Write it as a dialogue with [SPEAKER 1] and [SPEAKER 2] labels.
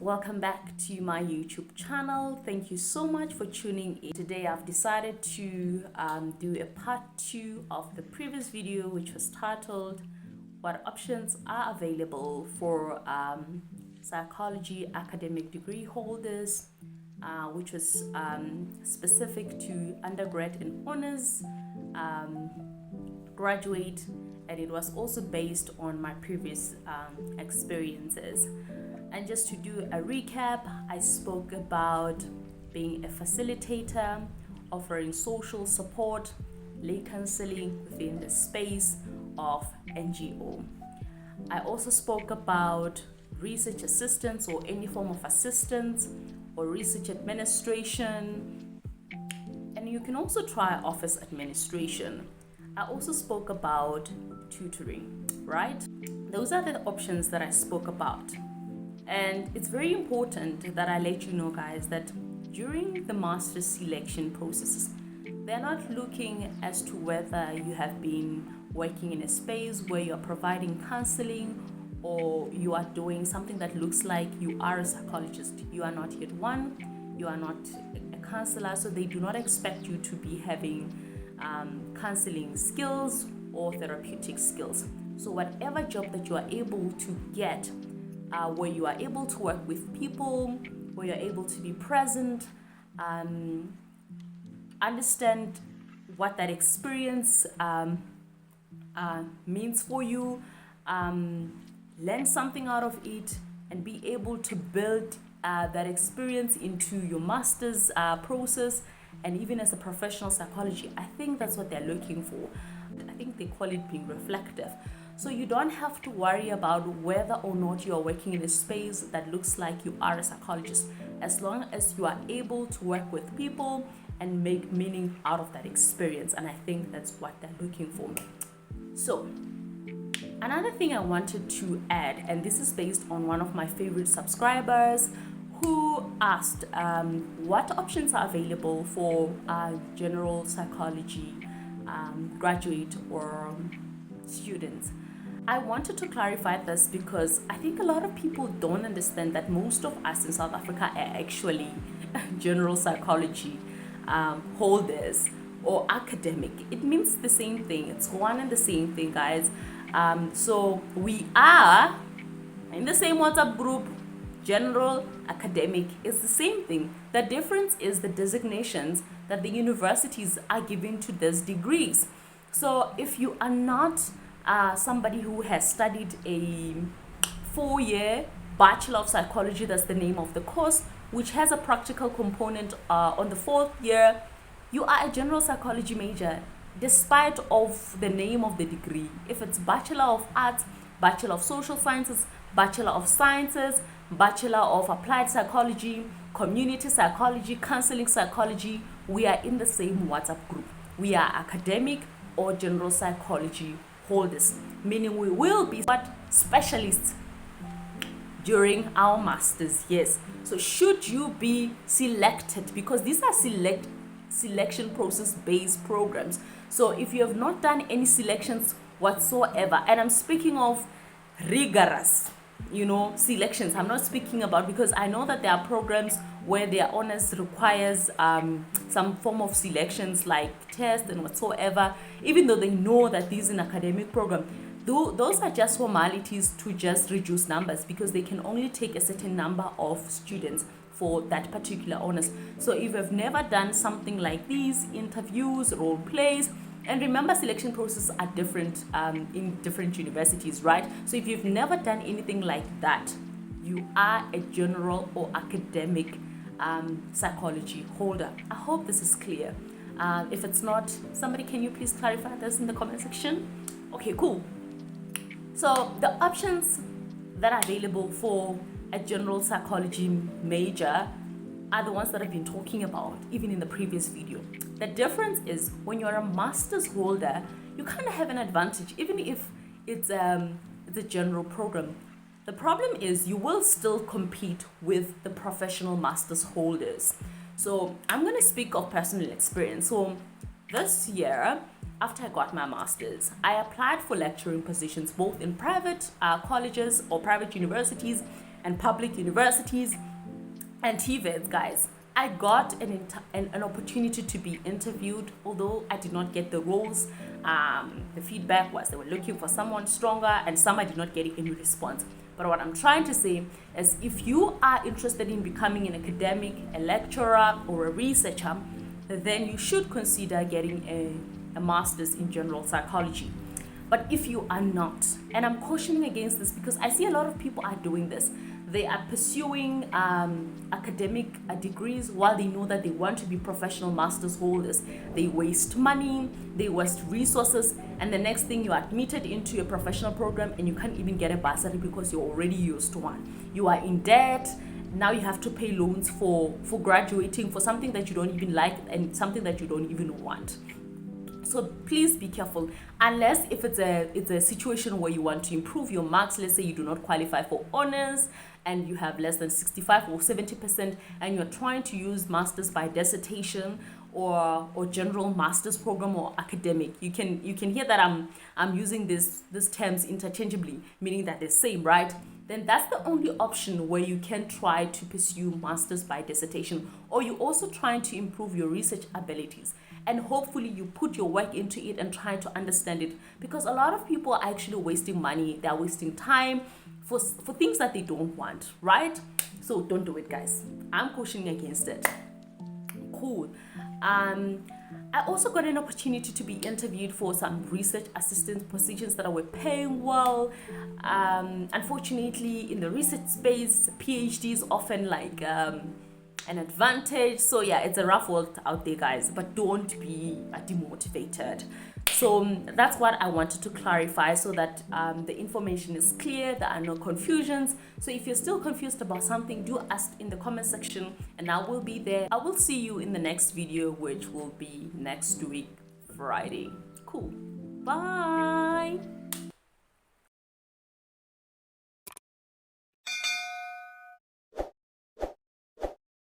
[SPEAKER 1] Welcome back to my YouTube channel. Thank you so much for tuning in. Today I've decided to do a part 2 of the previous video, which was titled What Options Are Available for Psychology Academic Degree Holders, which was specific to undergrad and honors, graduate, and it was also based on my previous experiences. And just to do a recap, I spoke about being a facilitator, offering social support, lay counseling within the space of NGO. I also spoke about research assistance or any form of assistance or research administration, and you can also try office administration. I also spoke about tutoring, right? Those are the options that I spoke about. And it's very important that I let you know, guys, that during the master's selection processes, they're not looking as to whether you have been working in a space where you're providing counseling or you are doing something that looks like you are a psychologist. You are not yet one, you are not a counselor, so they do not expect you to be having counseling skills or therapeutic skills. So whatever job that you are able to get, where you are able to work with people, where you're able to be present, understand what that experience means for you, learn something out of it, and be able to build that experience into your master's process, and even as a professional psychology. I think that's what they're looking for. I think they call it being reflective. So you don't have to worry about whether or not you are working in a space that looks like you are a psychologist, as long as you are able to work with people and make meaning out of that experience. And I think that's what they're looking for. So another thing I wanted to add, and this is based on one of my favorite subscribers who asked what options are available for general psychology graduate or students. I wanted to clarify this because I think a lot of people don't understand that most of us in South Africa are actually general psychology holders or academic. It means the same thing. It's one and the same thing, guys. So we are in the same WhatsApp group. General, academic is the same thing. The difference is the designations that the universities are giving to these degrees. So if you are not somebody who has studied a 4-year Bachelor of Psychology, that's the name of the course, which has a practical component on the 4th year, you are a general psychology major, despite of the name of the degree. If it's Bachelor of Arts, Bachelor of Social Sciences, Bachelor of Sciences, Bachelor of Applied Psychology, Community Psychology, Counseling Psychology, we are in the same WhatsApp group. We are academic or general psychology holders, meaning we will be specialists during our masters. Yes, so should you be selected, because these are selection process based programs, so if you have not done any selections whatsoever, and I'm speaking of rigorous selections, I'm not speaking about, because I know that there are programs where their honors requires some form of selections like tests and whatsoever, even though they know that this is an academic program. Those are just formalities to just reduce numbers, because they can only take a certain number of students for that particular honors. So if you've never done something like these, interviews, role plays, and remember, selection processes are different in different universities, right? So if you've never done anything like that, you are a general or academic psychology holder. I hope this is clear. If it's not, somebody, can you please clarify this in the comment section? Okay, cool. So the options that are available for a general psychology major are the ones that I've been talking about even in the previous video. The difference is when you're a master's holder, you kind of have an advantage, even if it's a general program. The problem is you will still compete with the professional master's holders. So I'm going to speak of personal experience. So this year, after I got my master's, I applied for lecturing positions both in private colleges or private universities and public universities and TVETs, guys. I got an opportunity to be interviewed, although I did not get the roles. The feedback was they were looking for someone stronger, and some I did not get any response. But what I'm trying to say is, if you are interested in becoming an academic, a lecturer, or a researcher, then you should consider getting a master's in general psychology. But if you are not, and I'm cautioning against this because I see a lot of people are doing this, they are pursuing academic degrees while they know that they want to be professional master's holders. They waste money, they waste resources, and the next thing you're admitted into a professional program and you can't even get a bursary because you're already used to one. You are in debt. Now you have to pay loans for graduating for something that you don't even like and something that you don't even want. So please be careful, unless if it's a situation where you want to improve your marks. Let's say you do not qualify for honors and you have less than 65 or 70%, and you're trying to use masters by dissertation or general master's program or academic. You can hear that I'm using these terms interchangeably, meaning that they're same, right? Then that's the only option where you can try to pursue masters by dissertation, or you're also trying to improve your research abilities. And hopefully you put your work into it and try to understand it, because a lot of people are actually wasting money, they're wasting time for things that they don't want, right? So don't do it, guys. I'm cautioning against it. Cool. I also got an opportunity to be interviewed for some research assistant positions that were paying well. Unfortunately, in the research space, PhD is often like an advantage. So yeah, it's a rough world out there, guys, but don't be demotivated. So that's what I wanted to clarify, so that the information is clear, there are no confusions. So if you're still confused about something, do ask in the comment section and I will be there. I will see you in the next video, which will be next week, Friday. Cool. Bye.